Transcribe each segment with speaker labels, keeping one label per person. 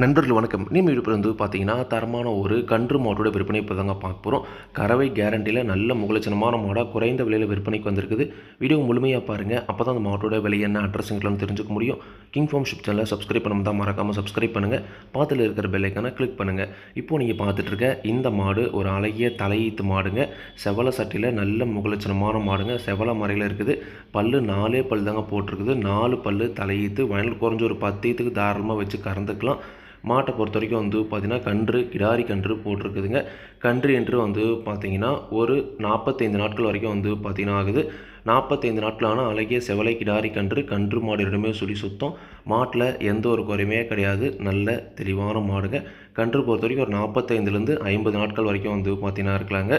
Speaker 1: நண்பர்கள் வணக்கம். நீம் இப்போ வந்து பார்த்தீங்கன்னா, தரமான ஒரு கன்று மாட்டோட விற்பனை இப்போ தாங்க பார்க்க போகிறோம். கறவை கேரண்டியில் நல்ல முகலட்சணமான மாடா குறைந்த விலையில் விற்பனைக்கு வந்திருக்குது. வீடியோ முழுமையாக பாருங்கள். அப்போ தான் அந்த மாட்டோட விலை என்ன அட்ரஸுங்களாம் தெரிஞ்சுக்க முடியும். கிங் ஃபார்ம் ஷிப் சேனலை சப்ஸ்கிரைப் பண்ணாமல் தான் மறக்காமல் சப்ஸ்கிரைப் பண்ணுங்கள். பாத்தில் இருக்கிற பெல் ஐக்கானை கிளிக் பண்ணுங்கள். இப்போது நீங்கள் பார்த்துட்டு இருக்க இந்த மாடு ஒரு அழகிய தலையீத்து மாடுங்க. செவல சட்டியில் நல்ல முகலட்சணமான மாடுங்க. செவல மறையில் இருக்குது. பல்லு 4 பல் தாங்க போட்டிருக்குது. 4 பல்லு தலையீத்து. வயல் குறைஞ்ச ஒரு 10 ஈத்துக்கு தாராளமாக வச்சு கறந்துக்கலாம். மாட்டை பொறுத்த வரைக்கும் வந்து பார்த்திங்கன்னா கன்று கிடாரி கன்று போட்டிருக்குதுங்க. கன்று என்று வந்து பார்த்திங்கன்னா ஒரு 45 நாட்கள் வரைக்கும் வந்து பார்த்திங்கன்னா ஆகுது. 45 நாட்களான அழகிய செவலை கிடாரி கன்று மாடு இடமே சொல்லி சுத்தம். மாட்டில் எந்த ஒரு குறையுமே கிடையாது. நல்ல தெளிவான மாடுங்க. கன்று பொறுத்த வரைக்கும் ஒரு 45லேருந்து 50 நாட்கள் வரைக்கும் வந்து பார்த்திங்கன்னா இருக்கலாங்க.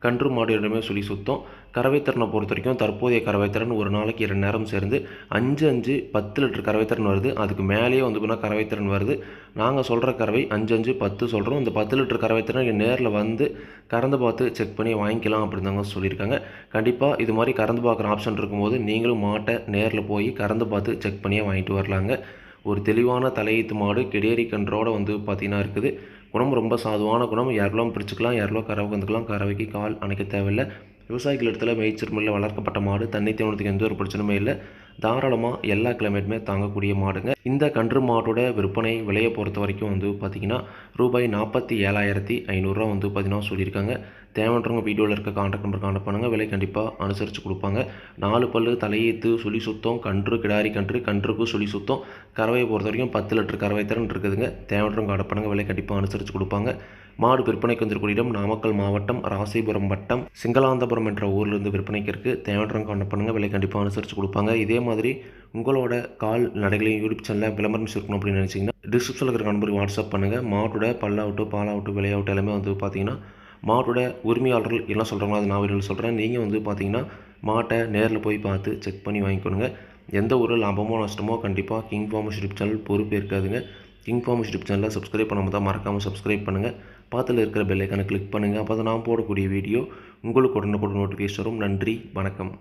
Speaker 1: கன்று மாடு இடமே சொல்லி சுத்தம். கறவைத்திறனை பொறுத்த வரைக்கும் தற்போதைய கறவைத்திறன் ஒரு நாளைக்கு 2 நேரம் சேர்ந்து 5 10 லிட்டர் கறவைத்திறன் வருது. அதுக்கு மேலேயே வந்து பார்த்தீங்கன்னா கறவைத்திறன் வருது. நாங்கள் சொல்கிற கறவை 5 10 சொல்கிறோம். இந்த 10 லிட்டர் கறவைத்திறன் நீங்கள் நேரில் வந்து கறந்து பார்த்து செக் பண்ணி வாங்கிக்கலாம் அப்படின்னு தாங்க சொல்லியிருக்காங்க. கண்டிப்பாக இது மாதிரி கறந்து பார்க்குற ஆப்ஷன் இருக்கும்போது நீங்களும் மாட்டை நேரில் போய் கறந்து பார்த்து செக் பண்ணியே வாங்கிட்டு வரலாங்க. ஒரு தெளிவான தலையீத்து மாடு கிடேரி கன்றோடு வந்து பார்த்திங்கன்னா இருக்குது. குணம் ரொம்ப சாதுவான குணம். யாரெல்லாம் பிடிச்சிக்கலாம், யாரெல்லாம் கறவை வந்துக்கலாம். கறவைக்கு கால் அணைக்க தேவையில்லை. விவசாயிகள் இடத்துல மேய்ச்சல் முறையில் வளர்க்கப்பட்ட மாடு. தண்ணி தீவனத்துக்கு எந்த ஒரு பிரச்சனையுமே இல்லை. தாராளமாக எல்லா கிளைமேட்டுமே தாங்கக்கூடிய மாடுங்க. இந்த கன்று மாட்டோட விற்பனை விலையை பொறுத்த வரைக்கும் வந்து பார்த்திங்கன்னா ரூபாய் 47,500 வந்து பார்த்திங்கன்னா சொல்லியிருக்காங்க. தேவைன்றவங்க வீடியோவில் இருக்க கான்டாக்ட் நம்பர் கான்டாக்ட் பண்ணுங்கள். விலை கண்டிப்பாக அனுசரித்து கொடுப்பாங்க. 4 பல்லு தலையீத்து சுழி சுத்தம். கன்று கிடாரி கன்றுக்கு சுழி சுத்தம். கறவையை பொறுத்த வரைக்கும் 10 லிட்டர் கறவை திறன் இருக்குதுங்க. தேவைன்றவங்க கான்டாக்ட் பண்ணுங்கள். விலை கண்டிப்பாக அனுசரித்து கொடுப்பாங்க. மாடு விற்பனைக்கு வந்திருக்கூடிய இடம் நாமக்கல் மாவட்டம் ராசிபுரம் வட்டம் சிங்களாந்தபுரம் என்ற ஊரிலிருந்து விற்பனைக்கு இருக்குது. தேவைன்றவங்க கான்டாக்ட் பண்ணுங்கள். விலை கண்டிப்பாக அனுசரித்து கொடுப்பாங்க. இதே மாதிரி உங்களோட கால் நடைகளையும் யூடியூப் சேனலில் விளம்பரம் இருக்கணும் அப்படின்னு நினச்சிங்கன்னா டிஸ்கிரிப்ஷனில் இருக்கிற நம்பருக்கு வாட்ஸ்அப் பண்ணுங்கள். மாட்டோட பல்லாகட்டும் பாலாகட்டும் விலையாகட்டும் எல்லாமே வந்து பார்த்திங்கன்னா மாட்டோட உரிமையாளர்கள் என்ன சொல்கிறாங்களோ அது நான் வீடியோவில் சொல்கிறேன். நீங்கள் வந்து பார்த்திங்கன்னா மாட்டை நேரில் போய் பார்த்து செக் பண்ணி வாங்கிக்கணுங்க. எந்த ஒரு லாபமோ நஷ்டமோ கண்டிப்பாக கிங் ஃபார்ம் யூடியூப் சேனல் பொறுப்பு இருக்காதுங்க. கிங் ஃபார்ம் யூடியூப் சேனலில் சப்ஸ்கிரைப் பண்ணாமல் தான் மறக்காமல் சப்ஸ்கிரைப் பண்ணுங்கள். பாத்தில் இருக்கிற பெல் ஐக்கானை கிளிக் பண்ணுங்கள். அப்போ தான் நான் போடக்கூடிய வீடியோ உங்களுக்கு உடனுக்குடன் நோட்டிஃபிகேஷன் வரும். நன்றி, வணக்கம்.